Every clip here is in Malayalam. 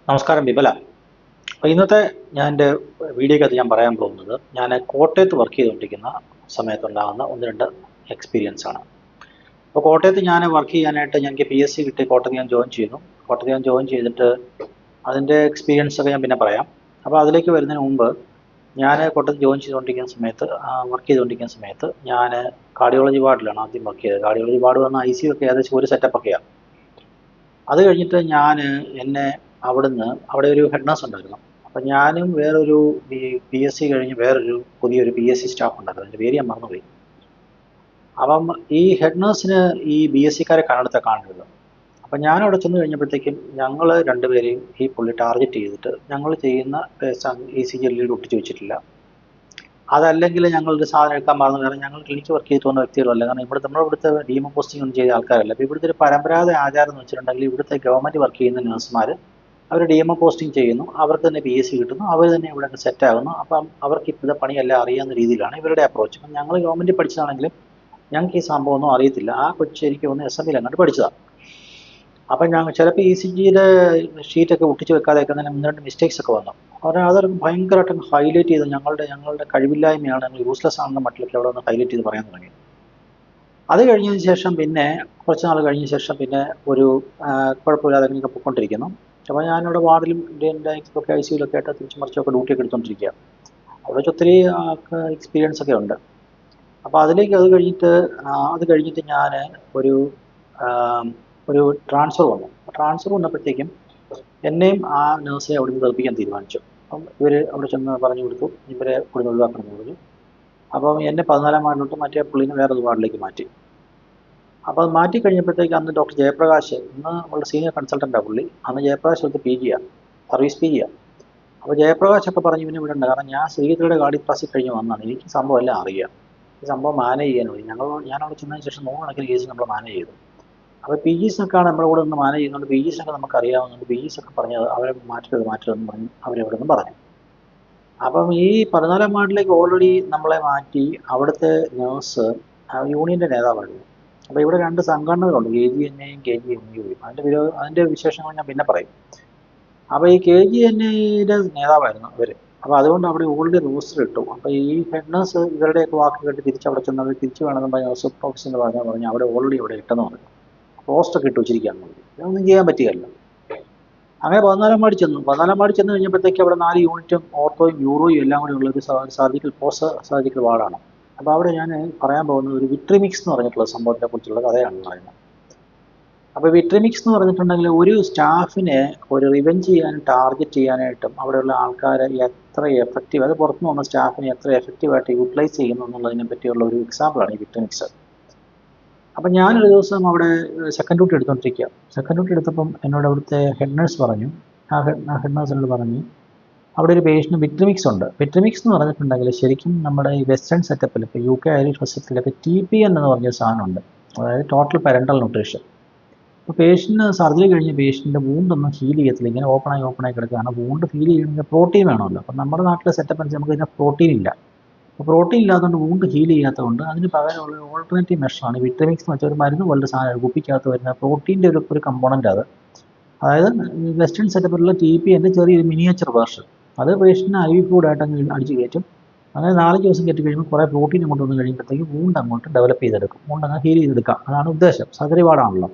നമസ്കാരം വിമല. അപ്പോൾ ഇന്നത്തെ എൻ്റെ വീഡിയോക്കകത്ത് ഞാൻ പറയാൻ പോകുന്നത് ഞാൻ കോട്ടയത്ത് വർക്ക് ചെയ്തുകൊണ്ടിരിക്കുന്ന സമയത്തുണ്ടാകുന്ന ഒന്ന് രണ്ട് എക്സ്പീരിയൻസ് ആണ്. അപ്പോൾ കോട്ടയത്ത് ഞാൻ വർക്ക് ചെയ്യാനായിട്ട് എനിക്ക് PSC കിട്ടി. കോട്ടയത്ത് ഞാൻ ജോയിൻ ചെയ്തു. കോട്ടയത്ത് ഞാൻ ജോയിൻ ചെയ്തിട്ട് അതിൻ്റെ എക്സ്പീരിയൻസ് ഒക്കെ ഞാൻ പിന്നെ പറയാം. അപ്പോൾ അതിലേക്ക് വരുന്നതിന് മുമ്പ് ഞാൻ കോട്ടയത്ത് ജോയിൻ ചെയ്തുകൊണ്ടിരിക്കുന്ന സമയത്ത് വർക്ക് ചെയ്തുകൊണ്ടിരിക്കുന്ന സമയത്ത് ഞാൻ കാർഡിയോളജി വാർഡിലാണ് ആദ്യം വർക്ക് ചെയ്തത്. കാർഡിയോളജി വാർഡ് വന്ന ICU ഒക്കെ ഏകദേശം ഒരു സെറ്റപ്പൊക്കെയാണ്. അത് കഴിഞ്ഞിട്ട് ഞാൻ അവിടെ ഒരു ഹെഡ് നഴ്സ് ഉണ്ടായിരുന്നു. അപ്പം ഞാനും വേറൊരു PSC കഴിഞ്ഞ് വേറൊരു പുതിയൊരു PSC സ്റ്റാഫ് ഉണ്ടായിരുന്നു. അതിൻ്റെ പേര് ഞാൻ മറന്നുപോയി. അപ്പം ഈ ഹെഡ് നഴ്സിന് ഈ BSCക്കാരെ കാണരുത്. അപ്പം ഞാനവിടെ ചെന്ന് കഴിഞ്ഞപ്പോഴത്തേക്കും ഞങ്ങൾ രണ്ടുപേരെയും ഈ പുള്ളി ടാർഗറ്റ് ചെയ്തിട്ട് ഞങ്ങൾ ചെയ്യുന്ന ECG ലീഡ് ഒട്ടിച്ച് വെച്ചിട്ടില്ല. അതല്ലെങ്കിൽ ഞങ്ങളൊരു സാധനം എടുക്കാൻ മറന്നു. കാരണം ഞങ്ങൾ ക്ലിനിക്ക് വർക്ക് ചെയ്തിട്ട് വന്ന വ്യക്തികളല്ല. കാരണം നമ്മളിവിടുത്തെ DMO പോസ്റ്റിംഗ് ഒന്നും ചെയ്ത ആൾക്കാരല്ല. അപ്പോൾ ഇവിടുത്തെ ഒരു പരമ്പരാഗത ആചാരം എന്ന് വെച്ചിട്ടുണ്ടെങ്കിൽ ഇവിടുത്തെ ഗവൺമെൻറ് വർക്ക് ചെയ്യുന്ന നഴ്സുമാർ അവർ DMO പോസ്റ്റിംഗ് ചെയ്യുന്നു, അവർക്ക് തന്നെ PSC കിട്ടുന്നു, അവർ തന്നെ ഇവിടെ സെറ്റ് ആകുന്നു. അപ്പം അവർക്ക് ഇപ്പോഴത്തെ പണിയെല്ലാം അറിയാവുന്ന രീതിയിലാണ് ഇവരുടെ അപ്രോച്ച്. അപ്പം ഞങ്ങൾ ഗവൺമെൻറ് പഠിച്ചതാണെങ്കിലും ഞങ്ങൾക്ക് ഈ സംഭവമൊന്നും അറിയത്തില്ല. ആ കൊച്ചു ശരിക്കും ഒന്ന് SMയിൽ അങ്ങോട്ട് പഠിച്ചതാണ്. അപ്പം ഞങ്ങൾ ചിലപ്പോൾ ECGയുടെ ഷീറ്റൊക്കെ ഒട്ടിച്ച് വെക്കാതെയൊക്കെ തന്നെ ഒന്ന് രണ്ട് മിസ്റ്റേക്സ് ഒക്കെ വന്നു. അതൊരു ഭയങ്കരമായിട്ട് ഹൈലൈറ്റ് ചെയ്ത് ഞങ്ങളുടെ കഴിവില്ലായ്മയാണ്, ഞങ്ങൾ യൂസ്ലെസ് ആണെന്ന മട്ടിലൊക്കെ അവിടെ ഒന്ന് ഹൈലൈറ്റ് ചെയ്ത് പറയാൻ തുടങ്ങി. അത് കഴിഞ്ഞതിന് ശേഷം പിന്നെ കുറച്ച് നാൾ കഴിഞ്ഞ ശേഷം പിന്നെ ഒരു കുഴപ്പമില്ലാതെ അങ്ങനെയൊക്കെ പൊയ്ക്കൊണ്ടിരിക്കുന്നു. അപ്പോൾ ഞാനിവിടെ വാർഡിലും എൻ്റെ ICUലൊക്കെ ആയിട്ട് തിരിച്ചു മറിച്ചൊക്കെ ഡ്യൂട്ടിയൊക്കെ എടുത്തുകൊണ്ടിരിക്കുക. അവിടെ വെച്ച് ഒത്തിരി എക്സ്പീരിയൻസ് ഒക്കെ ഉണ്ട്. അപ്പോൾ അത് കഴിഞ്ഞിട്ട് ഞാൻ ഒരു ട്രാൻസ്ഫർ വന്നു. ട്രാൻസ്ഫർ വന്നപ്പോഴത്തേക്കും എന്നെയും ആ നഴ്സിനെ അവിടെ നിന്ന് തെറിപ്പിക്കാൻ തീരുമാനിച്ചു. അപ്പം ഇവർ അവിടെ ചെന്ന് പറഞ്ഞു കൊടുത്തു, ഇവരെ ഇവിടുന്ന് ഒഴിവാക്കണമെന്ന് പറഞ്ഞു. അപ്പം എന്നെ 14-ാം വാർഡിലോട്ട് മറ്റേ പുള്ളിനെ വേറൊരു വാർഡിലേക്ക് മാറ്റി. അപ്പോൾ അത് മാറ്റി കഴിഞ്ഞപ്പോഴത്തേക്ക് അന്ന് ഡോക്ടർ ജയപ്രകാശ്, ഇന്ന് നമ്മളുടെ സീനിയർ കൺസൾട്ടൻ്റാണ് പുള്ളി. അന്ന് ജയപ്രകാശ് എടുത്ത് PG സർവീസ് PG. അപ്പോൾ ജയപ്രകാശൊക്കെ പറഞ്ഞു ഇവനെ ഇവിടെ ഉണ്ട്. കാരണം ഞാൻ ശ്രീജിയുടെ കാർഡിയോപ്ലാസ്റ്റി കഴിഞ്ഞ് വന്നതാണ്, എനിക്ക് സംഭവം എല്ലാം അറിയാം, ഈ സംഭവം മാനേജ് ചെയ്യാൻ വേണ്ടി. ഞാനവിടെ ചെന്നതിന് ശേഷം 100 കണക്കിന് കേസ് നമ്മൾ മാനേജ് ചെയ്തു. അപ്പോൾ PGsൊക്കെയാണ് നമ്മുടെ കൂടെ നിന്ന് മാനേജ് ചെയ്യുന്നുണ്ട്. PGsൊക്കെ നമുക്ക് അറിയാവുന്നുണ്ട്. PGsൊക്കെ പറഞ്ഞത് അവരെ മാറ്റരുതെന്ന് പറഞ്ഞ് അവരവിടെ നിന്ന് പറഞ്ഞു. അപ്പം ഈ 14-ാം വാർഡിലേക്ക് ഓൾറെഡി നമ്മളെ മാറ്റി അവിടുത്തെ നേഴ്സ് യൂണിയൻ്റെ നേതാവായിരുന്നു. അപ്പോൾ ഇവിടെ രണ്ട് സംഘടനകളുണ്ട്, KGNAയും KGMUയും. അതിൻ്റെ വിശേഷങ്ങൾ ഞാൻ പിന്നെ പറയും. അപ്പോൾ ഈ KGNAയുടെ നേതാവായിരുന്നു അവർ. അപ്പോൾ അതുകൊണ്ട് അവിടെ ഓൾറെഡി റോസ്റ്റർ ഇട്ടു. അപ്പോൾ ഈ ഹെഡ് നഴ്സ് ഇവരുടെയൊക്കെ വാക്ക് കേട്ട് തിരിച്ചവിടെ ചെന്നത് തിരിച്ചു വേണമെന്ന് പറഞ്ഞ നഴ്സ് ഓഫീസെന്ന് പറഞ്ഞ് അവിടെ ഓൾറെഡി അവിടെ ഇട്ടെന്ന് പറഞ്ഞു. റോസ്റ്റൊക്കെ ഇട്ട് വെച്ചിരിക്കുകയെന്ന് പറഞ്ഞു. ഇതൊന്നും ചെയ്യാൻ പറ്റുകയല്ല. അങ്ങനെ 14-ാം വാർഡിൽ ചെന്നു. 14-ാം വാർഡിൽ ചെന്ന് കഴിഞ്ഞപ്പോഴത്തേക്ക് അവിടെ 4 യൂണിറ്റും ഓർത്തോയും യൂറോയും എല്ലാം കൂടി ഉള്ള ഒരു പോസ്റ്റ് സർജിക്കൽ വാർഡാണ്. അപ്പോൾ അവിടെ ഞാൻ പറയാൻ പോകുന്നത് ഒരു വിട്രിമിക്സ് എന്ന് പറഞ്ഞിട്ടുള്ള സംഭവത്തെ കുറിച്ചുള്ള കഥയാണ് പറയുന്നത്. അപ്പോൾ വിട്രിമിക്സ് എന്ന് പറഞ്ഞിട്ടുണ്ടെങ്കിൽ ഒരു സ്റ്റാഫിനെ ഒരു റിവെഞ്ച് ചെയ്യാനും ടാർഗറ്റ് ചെയ്യാനായിട്ടും അവിടെയുള്ള ആൾക്കാരെ എത്ര എഫക്റ്റീവ്, അത് പുറത്തുനിന്ന് വന്ന സ്റ്റാഫിനെ എത്ര എഫക്റ്റീവായിട്ട് യൂട്ടിലൈസ് ചെയ്യുന്നു എന്നുള്ളതിനെ പറ്റിയുള്ള ഒരു എക്സാമ്പിളാണ് ഈ വിട്രിമിക്സ്. അപ്പം ഞാനൊരു ദിവസം അവിടെ സെക്കൻഡ് ഡ്യൂട്ടി എടുത്തുകൊണ്ടിരിക്കുക. സെക്കൻഡ് ഡ്യൂട്ടി എടുത്തപ്പം എന്നോട് അവിടുത്തെ ഹെഡ് നഴ്സ് പറഞ്ഞു, ഹെഡ് നഴ്സിനോട് പറഞ്ഞു, അവിടെ ഒരു പേഷ്യൻറ്റ് വിട്രിമിക്സ് ഉണ്ട്. വിട്രിമിക്സ് എന്ന് പറഞ്ഞിട്ടുണ്ടെങ്കിൽ ശരിക്കും നമ്മുടെ ഈ വെസ്റ്റേൺ സെറ്റപ്പിൽ, ഇപ്പോൾ UK ഐറിഷ് ഹോസ്പിറ്റലിലൊക്കെ TPN എന്ന് പറഞ്ഞൊരു സാധനമുണ്ട്, അതായത് ടോട്ടൽ പാരൻ്റൽ ന്യൂട്രീഷൻ. അപ്പോൾ പേഷ്യൻറ്റ് സർജറി കഴിഞ്ഞ് പേഷ്യൻ്റെ വൂണ്ടൊന്നും ഹീൽ ചെയ്യത്തില്ല, ഇങ്ങനെ ഓപ്പണായി കിടക്കുകയാണ്. വൂണ്ട് ഹീൽ ചെയ്യണമെങ്കിൽ പ്രോട്ടീൻ വേണമല്ലോ. അപ്പം നമ്മുടെ നാട്ടിലെ സെറ്റപ്പ് അനുസരിച്ച് നമുക്ക് ഇതിന് പ്രോട്ടീൻ ഇല്ല. അപ്പോൾ പ്രോട്ടീൻ ഇല്ലാത്തതുകൊണ്ട് വൂണ്ട് ഹീൽ ചെയ്യാത്തതുകൊണ്ട് അതിന് പകരമുള്ള ഓൾട്ടർനേറ്റീവ് മെഷറാണ് വിട്രിമിക്സ് എന്ന് വെച്ചാൽ ഒരു മരുന്ന് പോലൊരു സാധനം, കുപ്പിക്കകത്ത് വരുന്ന പ്രോട്ടീൻ്റെ ഒരു കമ്പോണൻ്റ് അത്. അതായത് വെസ്റ്റേൺ സെറ്റപ്പിലുള്ള TPN ചെറിയൊരു മിനിയേച്ചർ വേർഷൻ. അത് പേഷ്യൻറ്റിന് IV ഫുഡായിട്ട് അങ്ങ് അടിച്ച് കയറ്റും. അങ്ങനെ 4 ദിവസം കയറ്റി കഴിയുമ്പോൾ കുറേ പ്രോട്ടീൻ അങ്ങോട്ട് വന്ന് കഴിയുമ്പോഴത്തേക്ക് വൂണ്ട് അങ്ങോട്ട് ഡെവലപ്പ് ചെയ്തെടുക്കും, വൂണ്ട് അങ്ങ് ഹീൽ ചെയ്തെടുക്കാം. അതാണ് ഉദ്ദേശം. സർജറി വാർഡാണല്ലോ.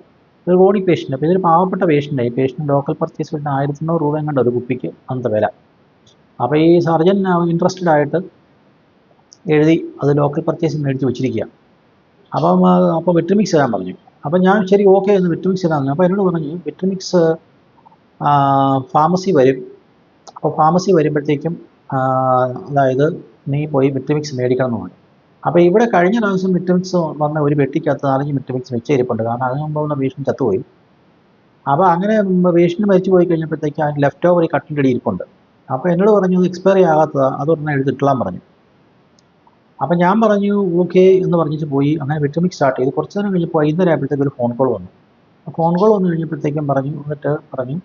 ഒരു ബോഡി പേഷ്യൻ്റ്. അപ്പോൾ ഇതൊരു പാവപ്പെട്ട പേഷ്യൻ്റ്. ഈ പേഷ്യൻ്റ് ലോക്കൽ പർച്ചേസ് വരുന്ന 1,800 രൂപ എങ്ങാണ്ട് ഒരു കുപ്പിക്ക് അന്നത്തെ വില. അപ്പോൾ ഈ സർജൻ ഇൻട്രസ്റ്റഡ് ആയിട്ട് എഴുതി അത് ലോക്കൽ പർച്ചേസ് മേടിച്ച് വെച്ചിരിക്കുക. അപ്പോൾ വിട്രിമിക്സ് തരാൻ പറഞ്ഞു. അപ്പം ഞാൻ ശരി ഓക്കെ എന്ന് വിട്രിമിക്സ് തരാൻ പറഞ്ഞു. അപ്പോൾ എന്നോട് പറഞ്ഞു വിട്രിമിക്സ് ഫാർമസി വരും. അപ്പോൾ ഫാർമസി വരുമ്പോഴത്തേക്കും അതായത് നീ പോയി വിട്രിമിക്സ് മേടിക്കണം എന്ന് പറഞ്ഞു. അപ്പോൾ ഇവിടെ കഴിഞ്ഞ പ്രാവശ്യം വിട്രിമിക്സ് വന്ന ഒരു പെട്ടിക്കകത്ത് 4 വിട്രിമിക്സ് വെച്ചിരിപ്പുണ്ട്. കാരണം അതിന് മുമ്പുള്ള പേഷ്യൻ്റ് ചത്തുപോയി. അപ്പോൾ അങ്ങനെ പേഷ്യൻ്റ് മരിച്ചു പോയി കഴിഞ്ഞപ്പോഴത്തേക്ക് അതിന് ലെഫ്റ്റ് ഓവർ ഈ കട്ടിൻ്റെ അടി ഇരിപ്പുണ്ട്. അപ്പോൾ എന്നോട് പറഞ്ഞു അത് എക്സ്പയറി ആകാത്തതാണ്, അതൊരെണ്ണം എടുത്തിട്ടാൻ പറഞ്ഞു. അപ്പം ഞാൻ പറഞ്ഞു ഓക്കെ എന്ന് പറഞ്ഞിട്ട് പോയി. അങ്ങനെ വിട്രിമിക്സ് സ്റ്റാർട്ട് ചെയ്തു. കുറച്ച് നേരം കഴിഞ്ഞപ്പോൾ വൈകുന്നേരം ആയപ്പോഴത്തേക്ക് ഒരു ഫോൺ കോൾ വന്നു. ഫോൺ കോൾ വന്നു കഴിഞ്ഞപ്പോഴത്തേക്കും പറഞ്ഞു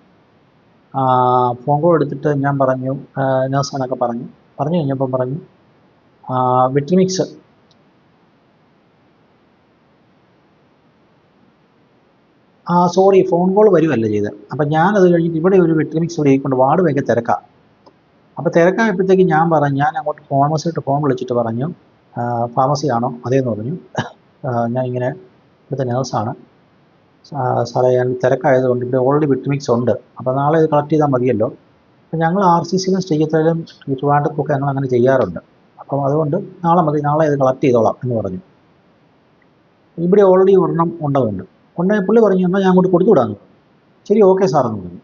ഫോൺ കോൾ എടുത്തിട്ട് ഞാൻ പറഞ്ഞു നഴ്സാണൊക്കെ പറഞ്ഞു കഴിഞ്ഞപ്പം പറഞ്ഞു വിട്രിമിക്സ് സോറി, ഫോൺ കോൾ വരുമല്ല ചെയ്തത്. അപ്പം ഞാനത് കഴിഞ്ഞിട്ട് ഇവിടെ ഒരു വെട്രിമിക്സ് ഇവിടെ കൊണ്ട് വാർഡ് ഭയങ്കര തിരക്കാം. അപ്പോൾ തിരക്കായപ്പോഴത്തേക്ക് ഞാൻ അങ്ങോട്ട് ഫാർമസിയിട്ട് ഫോൺ വിളിച്ചിട്ട് പറഞ്ഞു, ഫാർമസി ആണോ? അതേന്ന് പറഞ്ഞു. ഞാൻ ഇങ്ങനെ ഇവിടുത്തെ നേഴ്സാണ് സാറേ, ഞാൻ തിരക്കായതുകൊണ്ട് ഇവിടെ ഓൾറെഡി വിട്രിമിക്സ് ഉണ്ട്, അപ്പോൾ നാളെ ഇത് കളക്ട് ചെയ്താൽ മതിയല്ലോ. അപ്പം ഞങ്ങൾ RCCയിലും സ്റ്റേജിലും ട്രിവാൻഡ്രത്തൊക്കെ ഞങ്ങൾ അങ്ങനെ ചെയ്യാറുണ്ട്, അപ്പം അതുകൊണ്ട് നാളെ മതി, നാളെ ഇത് കളക്ട് ചെയ്തോളാം എന്ന് പറഞ്ഞു. ഇവിടെ ഓൾറെഡി ഒരെണ്ണം ഉണ്ടതുണ്ട്. പുള്ളി പറഞ്ഞു എന്നാൽ ഞാൻ അങ്ങോട്ട് കൊടുത്തു വിടാമെന്ന്. ശരി, ഓക്കെ സാറെന്ന് പറഞ്ഞു.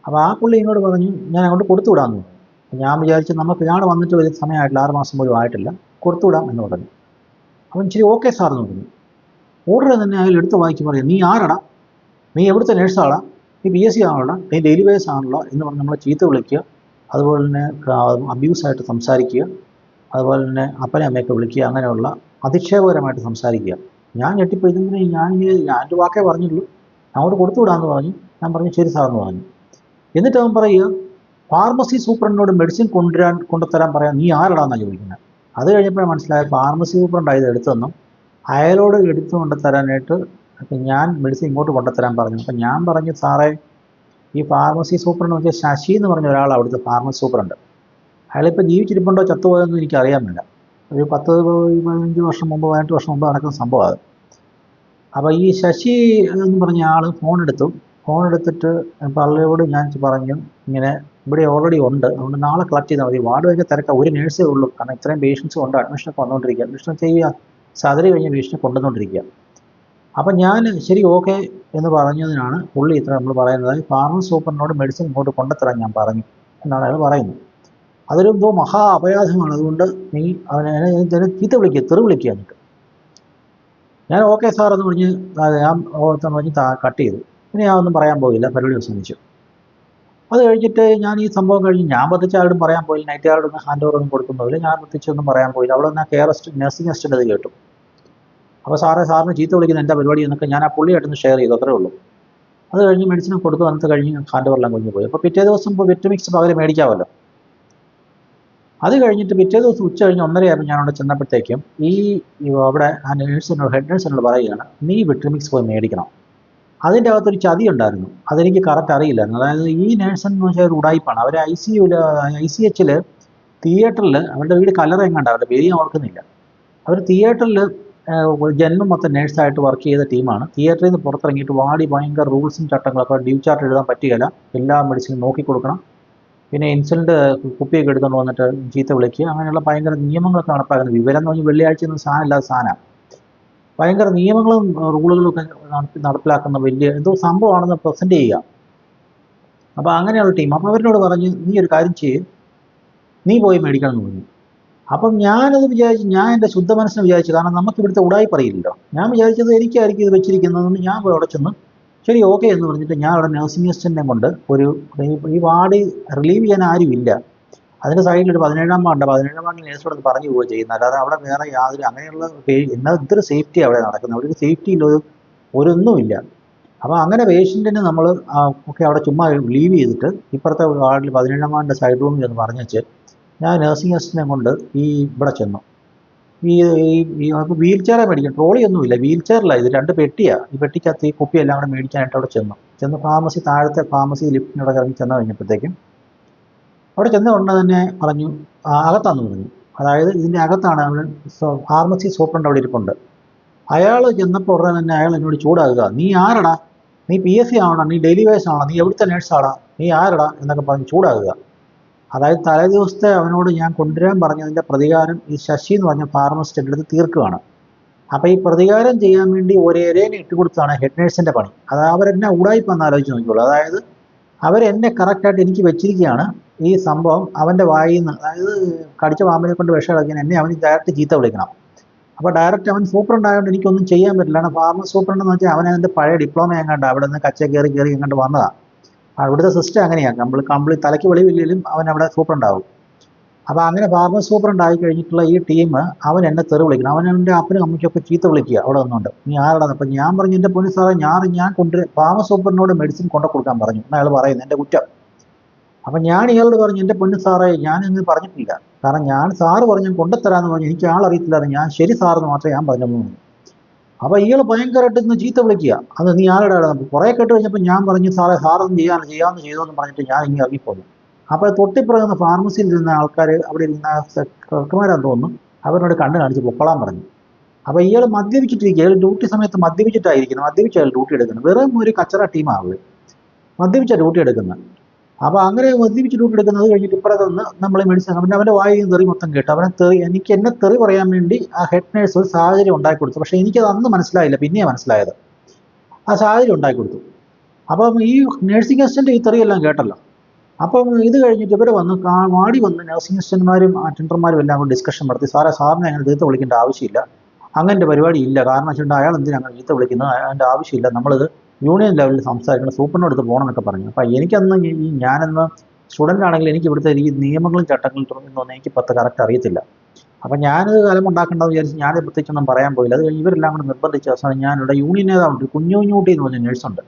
അപ്പോൾ ആ പുള്ളി എന്നോട് പറഞ്ഞു ഞാൻ അങ്ങോട്ട് കൊടുത്തു വിടാമെന്ന് പറഞ്ഞു. ഞാൻ വിചാരിച്ചു നമുക്ക് ഇയാൾ വന്നിട്ട് വലിയ സമയമായിട്ടില്ല, 6 മാസം പോലും ആയിട്ടില്ല, കൊടുത്തു വിടാം എന്ന് പറഞ്ഞു. അവൻ ശരി ഓക്കെ സാറെന്ന് പറഞ്ഞു. ഓർഡർ തന്നെ അയാൾ എടുത്ത് വായിച്ച് പറയും, നീ ആരടാ, നീ എവിടുത്തെ നേഴ്സാടാ, നീ PSC ആണോടാ, നീ ഡെയിലി വേസ് ആണല്ലോ എന്ന് പറഞ്ഞ് നമ്മളെ ചീത്ത വിളിക്കുക, അതുപോലെ തന്നെ അബ്യൂസായിട്ട് സംസാരിക്കുക, അതുപോലെ തന്നെ അപ്പനെ അമ്മയൊക്കെ വിളിക്കുക, അങ്ങനെയുള്ള അധിക്ഷേപകരമായിട്ട് സംസാരിക്കുക. ഞാൻ ഞെട്ടിപ്പോയി. ഇതെങ്കിലും ഞാനൊരു വാക്കേ പറഞ്ഞുള്ളൂ, അങ്ങോട്ട് കൊടുത്തു വിടാമെന്ന് പറഞ്ഞു. ഞാൻ പറഞ്ഞു ശരി സാറെന്ന് പറഞ്ഞു. എന്നിട്ട് അവൻ പറയുക, ഫാർമസി സൂപ്രണ്ടിനോട് മെഡിസിൻ കൊണ്ടുതരാൻ പറയാം, നീ ആരടാന്നാണ് ചോദിക്കുന്നത്. അത് കഴിഞ്ഞപ്പോഴാണ് മനസ്സിലായത് ഫാർമസി സൂപ്രണ്ടായത് എടുത്തെന്നും അയാളോട് എടുത്തു കൊണ്ടുതരാനായിട്ട് ഞാൻ മെഡിസിൻ ഇങ്ങോട്ട് കൊണ്ടുതരാൻ പറഞ്ഞു. അപ്പം ഞാൻ പറഞ്ഞു, സാറേ ഈ ഫാർമസി സൂപ്രണ്ട് വെച്ചാൽ ശശി എന്ന് പറഞ്ഞ ഒരാൾ അവിടുത്തെ ഫാർമസി സൂപ്രണ്ട്, അയാളിപ്പോൾ ജീവിച്ചിരിപ്പുണ്ടോ ചത്തുപോയെന്നും എനിക്കറിയാമില്ല. ഒരു 10-15 വർഷം മുമ്പ് 18 വർഷം മുമ്പ് നടക്കുന്ന സംഭവമാണ്. അപ്പോൾ ഈ ശശി എന്ന് പറഞ്ഞ ആൾ ഫോൺ എടുത്തിട്ട് പള്ളിയോട് ഞാൻ പറഞ്ഞു, ഇങ്ങനെ ഇവിടെ ഓൾറെഡി ഉണ്ട്, അതുകൊണ്ട് നാളെ കളക്ട് ചെയ്താൽ മതി, വാർഡ് വരെ തിരക്കാം, ഒരു നേഴ്സേ ഉള്ളൂ, കാരണം ഇത്രയും പേഷ്യൻസ് കൊണ്ട് അഡ്മിഷനൊക്കെ വന്നുകൊണ്ടിരിക്കുക, അഡ്മിഷൻ ചെയ്യുക, സർജറി കഴിഞ്ഞ് പേഷ്യനെ കൊണ്ടുവന്നുകൊണ്ടിരിക്കുക. അപ്പം ഞാൻ ശരി ഓക്കെ എന്ന് പറഞ്ഞതിനാണ് പുള്ളി ഇത്ര നമ്മൾ പറയുന്നത്, ഫാർമസി സൂപ്പറിനോട് മെഡിസിൻ ഇങ്ങോട്ട് കൊണ്ടുത്തരാൻ ഞാൻ പറഞ്ഞു എന്നാണ് അയാൾ പറയുന്നത്. അതൊരു എന്തോ മഹാ അപരാധമാണ്, അതുകൊണ്ട് നീ അവനെ ചീത്ത വിളിക്കുക, തെറി വിളിക്കുക. എന്നിട്ട് ഞാൻ ഓക്കെ സാർ എന്ന് പറഞ്ഞ് ഞാൻ പറഞ്ഞ് കട്ട് ചെയ്തു. പിന്നെ ഞാൻ ഒന്നും പറയാൻ പോയില്ല, പരിപാടി അവസാനിച്ചു. അത് കഴിഞ്ഞിട്ട് ഞാൻ ഈ സംഭവം കഴിഞ്ഞ് ഞാൻ പ്രത്യേകിച്ച് ആരോടും പറയാൻ പോയില്ല, നൈറ്റ് ആരോടൊന്നും ഹാൻഡ് ഓവർ ഒന്നും കൊടുക്കുന്നില്ല, ഞാൻ പ്രത്യേകിച്ചൊന്നും പറയാൻ പോയില്ല. അവിടെ നിന്ന് നഴ്സിംഗ് അസിസ്റ്റൻ്റ് അത് കേട്ടു. അപ്പോൾ സാറിന് ചീത്ത വിളിക്കുന്ന എൻ്റെ പരിപാടി എന്നൊക്കെ ഞാൻ ആ പുള്ളിയായിട്ടൊന്ന് ഷെയർ ചെയ്തു, അത്രേ ഉള്ളൂ. അത് കഴിഞ്ഞ് മെഡിസിനും കൊടുത്ത് വന്നിട്ട് കഴിഞ്ഞ് ഹാൻഡ് ഓവറെല്ലാം കഴിഞ്ഞ് പോയി. അപ്പോൾ പിറ്റേ ദിവസം ഇപ്പോൾ വിറ്റമിക്സ് പകരം മേടിക്കാമല്ലോ. അത് കഴിഞ്ഞിട്ട് പിറ്റേ ദിവസം ഉച്ച കഴിഞ്ഞ് 1:30 ഞാൻ അവിടെ ചെന്നപ്പോഴത്തേക്കും അവിടെ ആ ഹെഡ് നേഴ്സിനോട് പറയുകയാണ്, നീ വിട്രിമിക്സ് പോയി മേടിക്കണം. അതിൻ്റെ അകത്തൊരു ചതി ഉണ്ടായിരുന്നു, അതെനിക്ക് കറക്റ്റ് അറിയില്ലായിരുന്നു. അതായത് ഈ നേഴ്സ് എന്ന് വെച്ചാൽ ഒരു ഉടായിപ്പാണ്. അവർ ICHൽ തിയേറ്ററിൽ, അവരുടെ വീട് കല്ലറ എങ്ങാണ്ട്, അവരുടെ പേര് ഞാൻ ഓർക്കുന്നില്ല, അവർ തിയേറ്ററിൽ ജന്മം മൊത്തം നേഴ്സായിട്ട് വർക്ക് ചെയ്ത ടീമാണ്. തിയേറ്ററിൽ നിന്ന് പുറത്തിറങ്ങിയിട്ട് വാടി ഭയങ്കര റൂൾസും ചട്ടങ്ങളൊക്കെ, ഡ്യൂ ചാർട്ട് എഴുതാൻ പറ്റുകയില്ല, എല്ലാ മെഡിസിനും നോക്കി കൊടുക്കണം, പിന്നെ ഇൻസുലിൻ്റെ കുപ്പിയൊക്കെ എടുത്തുകൊണ്ട് വന്നിട്ട് ചീത്ത വിളിക്കുക, അങ്ങനെയുള്ള ഭയങ്കര നിയമങ്ങളൊക്കെ നടപ്പാക്കുന്നത്. വിവരം എന്ന് പറഞ്ഞാൽ വെള്ളിയാഴ്ച ഒന്നും സാധനം ഇല്ലാത്ത സാധനമാണ്. ഭയങ്കര നിയമങ്ങളും റൂളുകളും ഒക്കെ നടപ്പിലാക്കുന്ന വലിയ എന്തോ സംഭവമാണെന്ന് പ്രസൻറ്റ് ചെയ്യുക. അപ്പോൾ അങ്ങനെയുള്ള ടീം. അപ്പോൾ അവരോട് പറഞ്ഞ് നീ ഒരു കാര്യം ചെയ്യും, നീ പോയി മേടിക്കണം എന്ന് പറഞ്ഞു. അപ്പം ഞാനത് വിചാരിച്ചു, ഞാൻ എൻ്റെ ശുദ്ധ മനസ്സിനെ വിചാരിച്ചു, കാരണം നമുക്ക് ഇവിടുത്തെ ഉടായി പറയില്ലല്ലോ. ഞാൻ വിചാരിച്ചത് എനിക്കായിരിക്കും ഇത് വെച്ചിരിക്കുന്നതെന്ന്. ഞാൻ പോയി അവിടെ ചെന്ന് ശരി ഓക്കെ എന്ന് പറഞ്ഞിട്ട് ഞാൻ അവിടെ നഴ്സിംഗ് അസിസ്റ്റൻറ്റിനെ കൊണ്ട് ഈ വാർഡ് റിലീവ് ചെയ്യാൻ ആരുമില്ല. അതിൻ്റെ സൈഡിൽ ഒരു 17-ാം വാർഡ്, 17-ാം വാർഡിൽ നേഴ്സോടൊന്ന് പറഞ്ഞു പോവുക ചെയ്യുന്നത്, അല്ലാതെ അവിടെ വേറെ യാതൊരു അങ്ങനെയുള്ള എന്നാൽ ഇതൊരു സേഫ്റ്റി അവിടെ നടക്കുന്നത്, അവിടെ ഒരു സേഫ്റ്റിയില്ല, ഒരൊന്നുമില്ല. അപ്പോൾ അങ്ങനെ പേഷ്യൻറ്റിന് നമ്മൾ ഒക്കെ അവിടെ ചുമ്മാ ലീവ് ചെയ്തിട്ട് ഇപ്പുറത്തെ വാർഡിൽ 17-ാം വാർഡിൻ്റെ സൈഡ് റൂമിൽ എന്ന് പറഞ്ഞു വെച്ച് ഞാൻ നഴ്സിംഗ് അസിസ്റ്റൻറ്റിനെ കൊണ്ട് ഇവിടെ ചെന്നു. വീൽ ചെയറെ മേടിക്കും, ട്രോളിയൊന്നുമില്ല, വീൽ ചെയറില്ല, ഇത് 2 പെട്ടിയാണ്. ഈ പെട്ടിക്കകത്ത് ഈ കുപ്പിയെല്ലാം കൂടെ മേടിക്കാനായിട്ട് അവിടെ ചെന്ന് ഫാർമസി, താഴത്തെ ഫാർമസി ലിഫ്റ്റിനോടെ ഇറങ്ങി ചെന്ന് കഴിഞ്ഞപ്പോഴത്തേക്കും അവിടെ ചെന്ന ഉടനെ തന്നെ പറഞ്ഞു അകത്താന്ന് പറഞ്ഞു. അതായത് ഇതിൻ്റെ അകത്താണ് അവിടെ ഫാർമസി സൂപ്രണ്ട് അവിടെ ഇരിപ്പുണ്ട്. അയാൾ ചെന്നപ്പോൾ ഉടനെ തന്നെ അയാൾ എന്നോട് ചൂടാകുക, നീ ആരടാ, നീ PSC ആണോ, നീ ഡെയിലി വേസ് ആണോ, നീ എവിടുത്തെ നേഴ്സാടാ, നീ ആരടാ എന്നൊക്കെ പറഞ്ഞ് ചൂടാകുക. അതായത് തലേ ദിവസത്തെ അവനോട് ഞാൻ കൊണ്ടുവരാൻ പറഞ്ഞതിൻ്റെ പ്രതികാരം ഈ ശശി എന്ന് പറഞ്ഞ ഫാർമസിസ്റ്റിൻ്റെ അടുത്ത് തീർക്കുകയാണ്. അപ്പോൾ ഈ പ്രതികാരം ചെയ്യാൻ വേണ്ടി ഒരേനെ ഇട്ടുകൊടുത്താണ് ഹെഡ് നേഴ്സിൻ്റെ പണി. അത് അവരെന്നെ ഉടായിപ്പെന്ന് ആലോചിച്ച് നോക്കിക്കോളൂ. അതായത് അവരെന്നെ കറക്റ്റായിട്ട് എനിക്ക് വെച്ചിരിക്കുകയാണ് ഈ സംഭവം അവൻ്റെ വായിൽ നിന്ന്. അതായത് കടിച്ച പാമ്പിനെ കൊണ്ട് വിഷം ഇളക്കിയാൽ എന്നെ അവന് ഡയറക്റ്റ് ചീത്ത വിളിക്കണം. അപ്പോൾ ഡയറക്റ്റ് അവൻ സൂപ്രണ്ടായതുകൊണ്ട് എനിക്കൊന്നും ചെയ്യാൻ പറ്റില്ല. കാരണം ഫാർമസി സൂപ്രണ്ട് എന്ന് വെച്ചാൽ അവനതിൻ്റെ പഴയ ഡിപ്ലോമ എങ്ങാണ്ട് അവിടെ നിന്ന് കച്ച കയറി എങ്ങാണ്ട് വന്നതാണ്. അവിടുത്തെ സിസ്റ്റം അങ്ങനെയാണ്, കംപ്ലീറ്റ് തലയ്ക്ക് വെളിവില്ലെങ്കിലും അവൻ അവിടെ സൂപ്രണ്ടാവും. അപ്പോൾ അങ്ങനെ ഫാർമസി സൂപ്രണ്ടായി കഴിഞ്ഞിട്ടുള്ള ഈ ടീം അവൻ എന്നെ തെറി വിളിക്കണം, അവൻ്റെ അപ്പനും അമ്മയ്ക്കൊക്കെ ചീത്ത വിളിക്കുക അവിടെ നിന്നുകൊണ്ട്, നീ ആരടാന്ന്. അപ്പം ഞാൻ പറഞ്ഞു, എൻ്റെ പൊന്നു സാറേ ഞാൻ ഫാർമസി സൂപ്രണ്ടിനോട് മെഡിസിൻ കൊണ്ടു കൊടുക്കാൻ പറഞ്ഞു എന്ന് അയാൾ പറയുന്നത് എൻ്റെ കുറ്റം. അപ്പം ഞാൻ ഇയാളോട് പറഞ്ഞു, എൻ്റെ പൊന്നു സാറേ ഞാനൊന്നും പറഞ്ഞിട്ടില്ല, കാരണം സാറ് പറഞ്ഞു കൊണ്ടുത്തരാമെന്ന് പറഞ്ഞു, എനിക്ക് ആളറിയത്തില്ലാതെ ഞാൻ ശരി സാറെന്ന് മാത്രമേ ഞാൻ പറഞ്ഞു. അപ്പോൾ ഇയാൾ ഭയങ്കരമായിട്ട് ഇന്ന് ചീത്ത വിളിക്കുക. അത് നീ ആരുടെ കുറേ കേട്ട് കഴിഞ്ഞപ്പോൾ ഞാൻ പറഞ്ഞു സാറൊന്നും ചെയ്യാമെന്ന് ചെയ്തോന്ന് പറഞ്ഞിട്ട് ഞാൻ ഇങ്ങനെ ഇറങ്ങിപ്പോന്നു. അപ്പോൾ തൊട്ടിപ്പുറകുന്ന ഫാർമസിയിൽ ഇരുന്ന ആൾക്കാർ, അവിടെ ഇരുന്ന ക്ലർക്കുമാരാന്ന് തോന്നുന്നു, അവരോട് കണ്ണ് കാണിച്ച് പൊക്കളാൻ പറഞ്ഞു. അപ്പോൾ ഇയാൾ മദ്യപിച്ചിട്ടിരിക്കുക. ഇയാൾ ഡ്യൂട്ടി സമയത്ത് മദ്യപിച്ചിട്ടായിരിക്കുന്നത്. മദ്യപിച്ച് അയാൾ ഡ്യൂട്ടി എടുക്കുന്നത്. വെറും ഒരു കച്ചറ ടീമാണ് മദ്യപിച്ച ഡ്യൂട്ടി എടുക്കുന്നത്. അപ്പോൾ അങ്ങനെ മദ്യപിച്ച് ഡ്യൂട്ടി എടുക്കുന്നത് കഴിഞ്ഞിട്ട് ഇപ്പുറത്ത് നിന്ന് നമ്മളെ മെഡിസിൻ, പിന്നെ അവൻ്റെ വായിൽ തെറി മൊത്തം കേട്ടു. എന്നെ തെറി പറയാൻ വേണ്ടി ആ ഹെഡ് നേഴ്സ് ഒരു സാഹചര്യം ഉണ്ടാക്കി കൊടുത്തു. പക്ഷേ എനിക്കത് അന്ന് മനസ്സിലായില്ല, പിന്നെയാണ് മനസ്സിലായത്. ആ സാഹചര്യം ഉണ്ടാക്കി കൊടുത്തു. അപ്പം ഈ നേഴ്സിംഗ് അസിസ്റ്റൻ്റ് ഈ തെറിയെല്ലാം കേട്ടല്ലോ. അപ്പം ഇത് കഴിഞ്ഞിട്ട് ഇവർ വന്ന് വാടി വന്ന് നഴ്സിംഗ് അസിസ്റ്റന്റുമാരും അറ്റൻഡർമാരും എല്ലാം കൂടി ഡിസ്കഷൻ നടത്തി. സാറിനെ അങ്ങനെ ചീത്ത വിളിക്കേണ്ട ആവശ്യമില്ല, അങ്ങനത്തെ പരിപാടി ഇല്ല. കാരണം വെച്ചിട്ടുണ്ടെങ്കിൽ അയാൾ എന്തിനാ അങ്ങനെ ചീത്ത വിളിക്കുന്നത്, അതിൻ്റെ ആവശ്യമില്ല, നമ്മളിത് യൂണിയൻ ലെവലിൽ സംസാരിക്കണം, സൂപ്പറിൻ്റെ അടുത്ത് പോകണമെന്നൊക്കെ പറഞ്ഞു. അപ്പം എനിക്കന്ന് ഞാനെന്ന് സ്റ്റുഡൻ്റ് ആണെങ്കിൽ എനിക്ക് ഇവിടുത്തെ ഈ നിയമങ്ങളും ചട്ടങ്ങളും തുടങ്ങുന്നൊന്നും എനിക്ക് കറക്റ്റ് അറിയത്തില്ല. അപ്പം ഞാനിത് കാലം ഉണ്ടാക്കേണ്ടതെന്ന് വിചാരിച്ച് ഞാൻ പ്രത്യേകിച്ചൊന്നും പറയാൻ പോയില്ല. അത് കഴിഞ്ഞ് ഇവരെല്ലാം കൂടെ നിർബന്ധിച്ച അവസാനം ഞാനിവിടെ യൂണിയൻ നേതാവുണ്ട്, കുഞ്ഞൂട്ടി എന്ന് പറഞ്ഞ നേഴ്സുണ്ട്.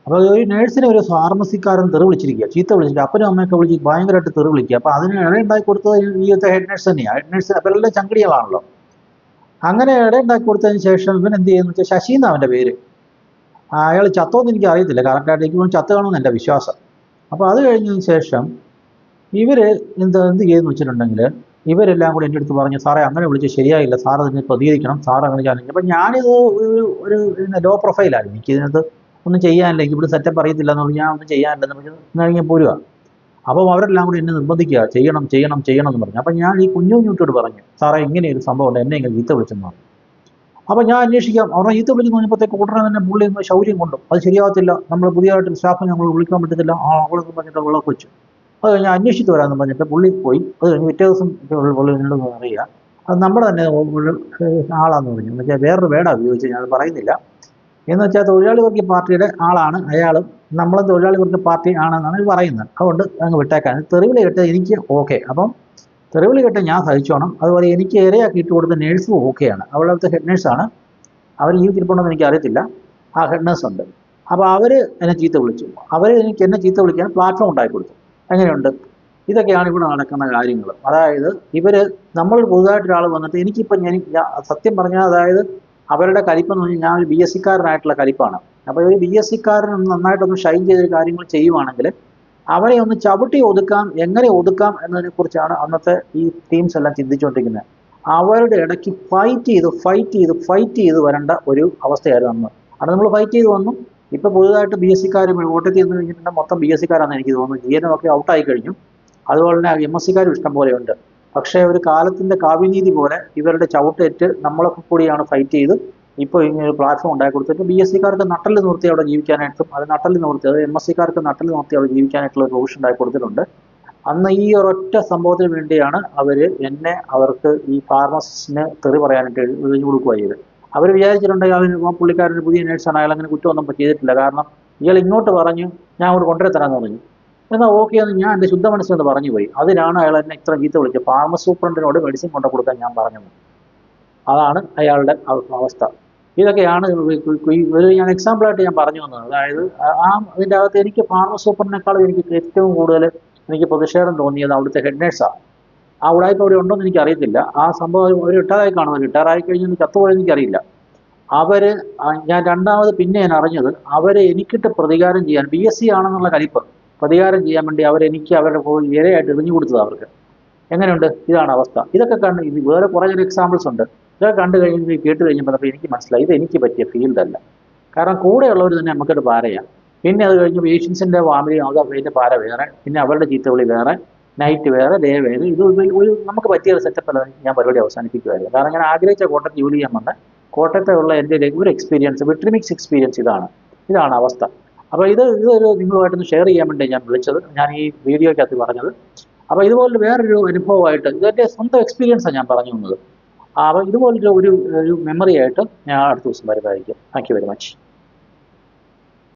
അപ്പോൾ ഒരു നേഴ്സിനെ ഒരു ഫാർമസിക്കാരൻ തെറി വിളിച്ചിരിക്കുക, ചീത്ത വിളിച്ചിട്ട് അപ്പനും അമ്മയൊക്കെ വിളിച്ച് ഭയങ്കരമായിട്ട് തെറി വിളിക്കുക. അപ്പോൾ അതിന് ഇടയുണ്ടാക്കി കൊടുത്തത് ഈ ഹെഡ് നേഴ്സ് തന്നെയാണ്. ഹെഡ് നേഴ്സ് അപ്പോൾ എല്ലാം ചങ്കടികളാണല്ലോ. അങ്ങനെ ഇടയുണ്ടാക്കി കൊടുത്തതിന് ശേഷം ഇവൻ എന്ത് ചെയ്യുന്നു വെച്ചാൽ, ശശി എന്നാണ് അവൻ്റെ പേര്. അയാൾ ചത്തോന്ന് എനിക്ക് അറിയത്തില്ല, കറക്റ്റായിട്ട് എനിക്ക് ചത്ത് കാണുമെന്ന് എൻ്റെ വിശ്വാസം. അപ്പോൾ അത് കഴിഞ്ഞതിന് ശേഷം ഇവർ എന്ത് ചെയ്യുമെന്ന് വെച്ചിട്ടുണ്ടെങ്കിൽ, ഇവരെല്ലാം കൂടി എൻ്റെ അടുത്ത് പറഞ്ഞു, സാറേ അങ്ങനെ വിളിച്ച് ശരിയായില്ല, സാറ് ഇതിനെ പ്രതികരിക്കണം, സാർ അങ്ങനെ ചാലിക്കും. അപ്പം ഞാനിത് ഒരു ലോ പ്രൊഫൈലാണ്, എനിക്കിതിനകത്ത് ഒന്നും ചെയ്യാനില്ല, എനിക്ക് ഇവിടെ സെറ്റപ്പ് അറിയത്തില്ല എന്ന് പറഞ്ഞാൽ ഞാൻ ഒന്നും ചെയ്യാനില്ലെന്ന് പറഞ്ഞാൽ ഇങ്ങനെ പോരുക. അപ്പം അവരെല്ലാം കൂടി എന്നെ നിർബന്ധിക്കുക, ചെയ്യണം എന്ന് പറഞ്ഞു. അപ്പം ഞാൻ ഈ കുഞ്ഞുഞ്ഞൂട്ടോട് പറഞ്ഞു, സാറേ ഇങ്ങനെ ഒരു സംഭവം ഉണ്ട്, എന്നെ ഇങ്ങനെ ചീത്ത വിളിച്ചെന്ന് പറഞ്ഞു. അപ്പോൾ ഞാൻ അന്വേഷിക്കാം. അവരുടെ ചീത്ത വിളിച്ച് പറഞ്ഞപ്പോഴത്തേക്ക് ഉടനെ തന്നെ പുള്ളി ശൗര്യം കൊണ്ടും അത് ശരിയാകത്തില്ല, നമ്മൾ പുതിയതായിട്ട് സ്റ്റാഫിനെ നമ്മൾ വിളിക്കാൻ പറ്റത്തില്ല, അവളെന്ന് പറഞ്ഞിട്ട് വെള്ളം വെച്ചു. അത് ഞാൻ അന്വേഷിച്ച് വരാമെന്ന് പറഞ്ഞിട്ട് പുള്ളി പോയി. അത് കഴിഞ്ഞ് പിറ്റേ ദിവസം പുള്ളി എന്നോട് അറിയുക, അത് നമ്മുടെ തന്നെ ആളാന്ന് പറഞ്ഞു. എന്ന് വെച്ചാൽ വേറൊരു വേടാ ഉപയോഗിച്ച് ഞാൻ പറയുന്നില്ല. എന്ന് വെച്ചാൽ തൊഴിലാളി വർഗീയ പാർട്ടിയുടെ ആളാണ് അയാളും, നമ്മളും തൊഴിലാളി വർഗീയ പാർട്ടി ആണെന്നാണ് പറയുന്നത്. അതുകൊണ്ട് അങ്ങ് വിട്ടേക്കാൻ. തെറിവിളി കേട്ട് എനിക്ക് ഓക്കെ. അപ്പം തെറിവിളി കേട്ട് ഞാൻ സഹിച്ചോണം. അതുപോലെ എനിക്ക് ഇരയാക്കി ഇട്ട് കൊടുത്ത നേഴ്സും ഓക്കെയാണ്. അവളത്തെ ഹെഡ് നേഴ്സാണ്. അവർ ജീവിച്ചിരിപ്പുണ്ടെന്ന് എനിക്ക് അറിയത്തില്ല. ആ ഹെഡ് നേഴ്സ് ഉണ്ട്. അപ്പോൾ അവർ എന്നെ ചീത്ത വിളിച്ചു. എന്നെ ചീത്ത വിളിക്കാൻ പ്ലാറ്റ്ഫോം ഉണ്ടാക്കി കൊടുത്തു. എങ്ങനെയുണ്ട്? ഇതൊക്കെയാണ് ഇവിടെ നടക്കുന്ന കാര്യങ്ങൾ. അതായത് നമ്മൾ പുതുതായിട്ടൊരാൾ വന്നിട്ട് എനിക്കിപ്പം സത്യം പറഞ്ഞാൽ, അതായത് അവരുടെ കലിപ്പെന്ന് പറഞ്ഞാൽ ഞാൻ ഒരു BSc കാരനായിട്ടുള്ള കലിപ്പാണ്. അപ്പോൾ ഒരു BSc കാരൻ നന്നായിട്ടൊന്ന് ഷൈൻ ചെയ്തൊരു കാര്യങ്ങൾ ചെയ്യുവാണെങ്കിൽ അവരെ ഒന്ന് ചവിട്ടി ഒതുക്കാം, എങ്ങനെ ഒതുക്കാം എന്നതിനെക്കുറിച്ചാണ് അന്നത്തെ ഈ ടീംസ് എല്ലാം ചിന്തിച്ചുകൊണ്ടിരിക്കുന്നത്. അവരുടെ ഇടയ്ക്ക് ഫൈറ്റ് ചെയ്ത് വരേണ്ട ഒരു അവസ്ഥയായിരുന്നു അന്ന്. അവിടെ നമ്മൾ ഫൈറ്റ് ചെയ്ത് വന്നു. ഇപ്പോൾ പുതുതായിട്ട് BSc കോട്ടയത്ത് ചെന്ന് കഴിഞ്ഞിട്ടുണ്ടെങ്കിൽ മൊത്തം BSc കാരാണെന്ന് എനിക്ക് തോന്നുന്നു. GNM ഒക്കെ ഔട്ടായി കഴിഞ്ഞു. അതുപോലെ തന്നെ MSc ഇഷ്ടം പോലെയുണ്ട്. പക്ഷേ ഒരു കാലത്തിൻ്റെ കാവ്യനീതി പോലെ ഇവരുടെ ചവിട്ടേറ്റ് നമ്മളൊക്കെ കൂടിയാണ് ഫൈറ്റ് ചെയ്ത് ഇപ്പോൾ ഇങ്ങനെ ഒരു പ്ലാറ്റ്ഫോം ഉണ്ടാക്കി കൊടുത്തിട്ട് BSc നട്ടല് നിർത്തി അവിടെ ജീവിക്കാനായിട്ടും, അത് നട്ടല് നിർത്തി, അത് MSc നട്ടല് നിർത്തി അവിടെ ജീവിക്കാനായിട്ടുള്ള ഒരു പ്രൊവിഷൻ ഉണ്ടാക്കി കൊടുത്തിട്ടുണ്ട്. അന്ന് ഈ ഒരൊറ്റ സംഭവത്തിന് വേണ്ടിയാണ് അവർക്ക് ഈ ഫാർമസിസ്റ്റിന് തെറി പറയാനായിട്ട് എഴുതി കൊടുക്കുക ചെയ്ത്. അവർ വിചാരിച്ചിട്ടുണ്ടെങ്കിൽ പുള്ളിക്കാരൻ്റെ പുതിയ നേഴ്സാണ്, അയാൾ അങ്ങനെ കുറ്റമൊന്നും ചെയ്തിട്ടില്ല. കാരണം ഇയാൾ ഇങ്ങോട്ട് പറഞ്ഞു, ഞാൻ അങ്ങോട്ട് കൊണ്ടുവരെ തരാമെന്ന് പറഞ്ഞു. എന്നാൽ ഓക്കെ എന്ന് ഞാൻ എൻ്റെ ശുദ്ധ മനസ്സിലെന്ന് പറഞ്ഞു പോയി. അതിനാണ് അയാൾ എന്നെ ഇത്ര ചീത്ത വിളിച്ചത്. ഫാർമസി സൂപ്രണ്ടിനോട് മെഡിസിൻ കൊണ്ടു കൊടുക്കാൻ ഞാൻ പറഞ്ഞത്. അതാണ് അയാളുടെ അവസ്ഥ. ഇതൊക്കെയാണ് ഞാൻ എക്സാമ്പിളായിട്ട് ഞാൻ പറഞ്ഞു വന്നത്. അതായത് അതിൻ്റെ അകത്ത് എനിക്ക് ഫാർമസി സൂപ്രണ്ടിനേക്കാളും എനിക്ക് ഏറ്റവും കൂടുതൽ എനിക്ക് പ്രതിഷേധം തോന്നിയത് അവിടുത്തെ ഹെഡ് നേഴ്സാണ്. ആ ഉടായ്പ അവിടെ ഉണ്ടോയെന്ന് എനിക്ക് അറിയത്തില്ല. ആ സംഭവം അവർ റിട്ടയറായി കാണുമല്ലോ, റിട്ടയറായി കഴിഞ്ഞാൽ ചത്തുപോയെന്ന് എനിക്കറിയില്ല. ഞാൻ രണ്ടാമത് പിന്നെ ഞാൻ അറിഞ്ഞത് എനിക്കിട്ട് പ്രതികാരം ചെയ്യാൻ, BSc ആണെന്നുള്ള കലിപ്പ് പ്രതികാരം ചെയ്യാൻ വേണ്ടി അവരുടെ ഇരയായിട്ട് എറിഞ്ഞു കൊടുത്തത് അവർക്ക്. എങ്ങനെയുണ്ട്? ഇതാണ് അവസ്ഥ. ഇതൊക്കെ ഇത് വേറെ കുറേ എക്സാമ്പിൾസ് ഉണ്ട്. ഇതൊക്കെ കേട്ട് കഴിഞ്ഞപ്പോൾ എനിക്ക് മനസ്സിലായി ഇത് എനിക്ക് പറ്റിയ ഫീൽഡല്ല. കാരണം കൂടെയുള്ളവർ തന്നെ നമുക്കൊരു പാരയാണ്. പിന്നെ അത് കഴിഞ്ഞ് പേഷ്യൻസിൻ്റെ ഫാമിലി അതിൻ്റെ പാര വേറെ, പിന്നെ അവരുടെ ചീത്തവിളി വേറെ, നൈറ്റ് വേറെ, ഡേ വേറെ. ഇത് നമുക്ക് പറ്റിയ ഒരു സെറ്റപ്പ് അല്ല. ഞാൻ പരിപാടി അവസാനിപ്പിക്കുമായിരുന്നു. കാരണം ഞാൻ ആഗ്രഹിച്ച കോട്ടയത്ത് ജോലി ചെയ്യാൻ വന്ന കോട്ടയത്തുള്ള എൻ്റെ ഒരു എക്സ്പീരിയൻസ്, വിട്രിമിക്സ് എക്സ്പീരിയൻസ് ഇതാണ് അവസ്ഥ. അപ്പോൾ ഇതൊരു നിങ്ങളുമായിട്ടൊന്ന് ഷെയർ ചെയ്യാൻ വേണ്ടി ഞാൻ വിളിച്ചത്, ഞാൻ ഈ വീഡിയോയ്ക്കകത്ത് പറഞ്ഞത്. അപ്പോൾ ഇതുപോലൊരു വേറൊരു അനുഭവമായിട്ട്, ഇതെൻ്റെ സ്വന്തം എക്സ്പീരിയൻസാണ് ഞാൻ പറഞ്ഞു തന്നത്. അപ്പോൾ ഇതുപോലൊരു ഒരു മെമ്മറി ആയിട്ട് ഞാൻ അടുത്ത ദിവസം വരുന്നതായിരിക്കും. Thank you very much.